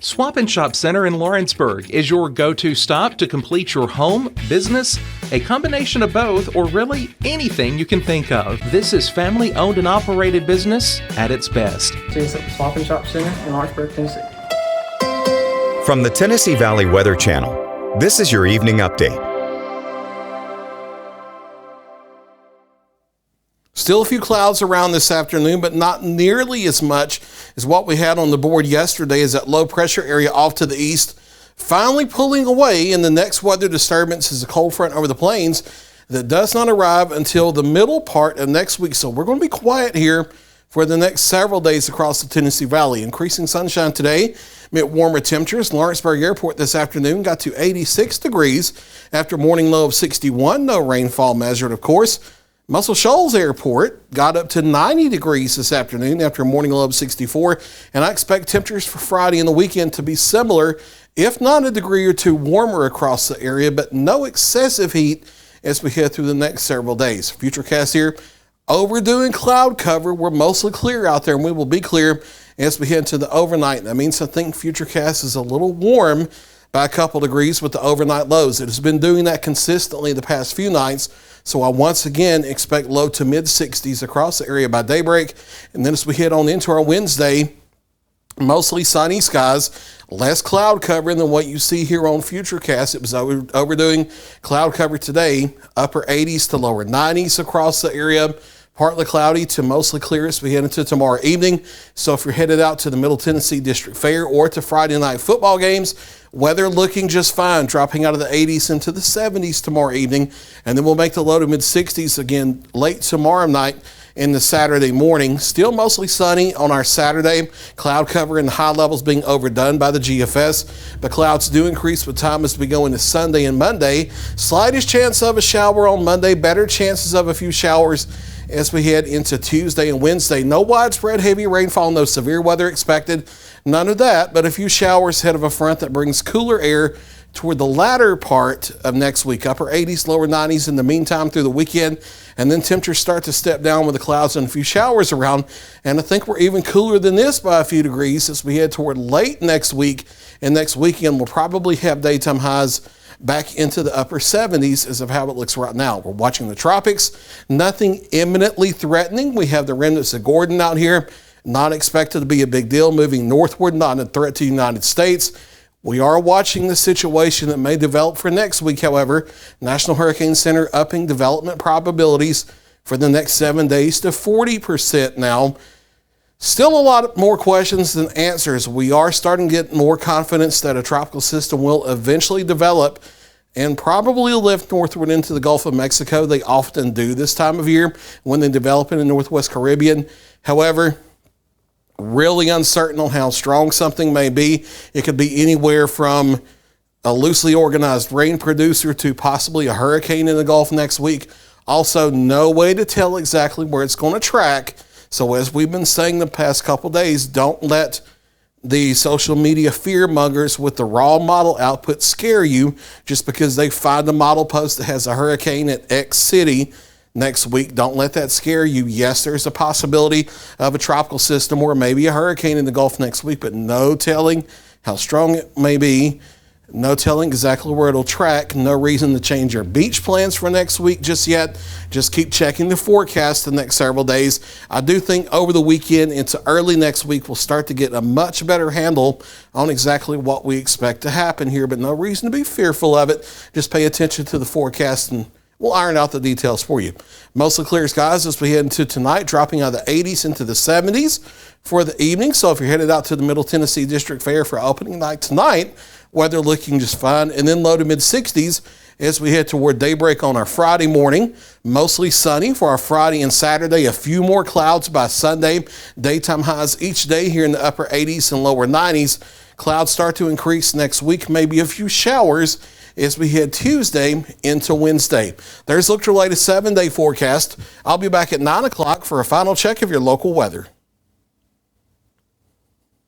Swap and Shop Center in Lawrenceburg is your go-to stop to complete your home, business, a combination of both, or really anything you can think of. This is family-owned and operated business at its best. Swap and Shop Center in Lawrenceburg, Tennessee. From the Tennessee Valley Weather Channel, this is your evening update. Still a few clouds around this afternoon, but not nearly as much as what we had on the board yesterday as that low pressure area off to the east finally pulling away, and the next weather disturbance is a cold front over the plains that does not arrive until the middle part of next week. So we're going to be quiet here for the next several days across the Tennessee Valley. Increasing sunshine today meant warmer temperatures. Lawrenceburg Airport this afternoon got to 86 degrees after a morning low of 61. No rainfall measured, of course. Muscle Shoals Airport got up to 90 degrees this afternoon after a morning low of 64, and I expect temperatures for Friday and the weekend to be similar, if not a degree or two warmer across the area, but no excessive heat as we head through the next several days. Futurecast here, overdoing cloud cover. We're mostly clear out there, and we will be clear as we head into the overnight. That means I think Futurecast is a little warm by a couple degrees with the overnight lows. It has been doing that consistently the past few nights. So I once again expect low to mid 60s across the area by daybreak. And then as we head on into our Wednesday, mostly sunny skies, less cloud cover than what you see here on Futurecast. It was overdoing cloud cover today, upper 80s to lower 90s across the area. Partly cloudy to mostly clear as we head into tomorrow evening. So if you're headed out to the Middle Tennessee District Fair or to Friday night football games, weather looking just fine, dropping out of the 80s into the 70s tomorrow evening. And then we'll make the low to mid 60s again late tomorrow night in the Saturday morning. Still mostly sunny on our Saturday. Cloud cover and high levels being overdone by the GFS. The clouds do increase with time as we go into Sunday and Monday. Slightest chance of a shower on Monday, better chances of a few showers as we head into Tuesday and Wednesday. No widespread heavy rainfall, no severe weather expected. None of that, but a few showers ahead of a front that brings cooler air toward the latter part of next week. Upper 80s, lower 90s in the meantime through the weekend. And then temperatures start to step down with the clouds and a few showers around. And I think we're even cooler than this by a few degrees as we head toward late next week. And next weekend we'll probably have daytime highs back into the upper 70s as of how it looks right now. We're watching the tropics. Nothing imminently threatening. We have the remnants of Gordon out here. Not expected to be a big deal moving northward, not a threat to the United States. We are watching the situation that may develop for next week, however. National Hurricane Center upping development probabilities for the next 7 days to 40% now. Still a lot more questions than answers. We are starting to get more confidence that a tropical system will eventually develop and probably lift northward into the Gulf of Mexico. They often do this time of year when they develop in the Northwest Caribbean. However, really uncertain on how strong something may be. It could be anywhere from a loosely organized rain producer to possibly a hurricane in the Gulf next week. Also, no way to tell exactly where it's going to track. So as we've been saying the past couple days, don't let the social media fear mongers with the raw model output scare you just because they find a model post that has a hurricane at X city next week. Don't let that scare you. Yes, there's a possibility of a tropical system or maybe a hurricane in the Gulf next week, but no telling how strong it may be. No telling exactly where it'll track. No reason to change your beach plans for next week just yet. Just keep checking the forecast the next several days. I do think over the weekend into early next week, we'll start to get a much better handle on exactly what we expect to happen here, but no reason to be fearful of it. Just pay attention to the forecast and we'll iron out the details for you. Mostly clear skies as we head into tonight, dropping out of the 80s into the 70s for the evening. So if you're headed out to the Middle Tennessee District Fair for opening night tonight, weather looking just fine. And then low to mid 60s as we head toward daybreak on our Friday morning. Mostly sunny for our Friday and Saturday. A few more clouds by Sunday. Daytime highs each day here in the upper 80s and lower 90s. Clouds start to increase next week. Maybe a few showers as we head Tuesday into Wednesday. There's look to your latest 7-day forecast. I'll be back at 9 o'clock for a final check of your local weather.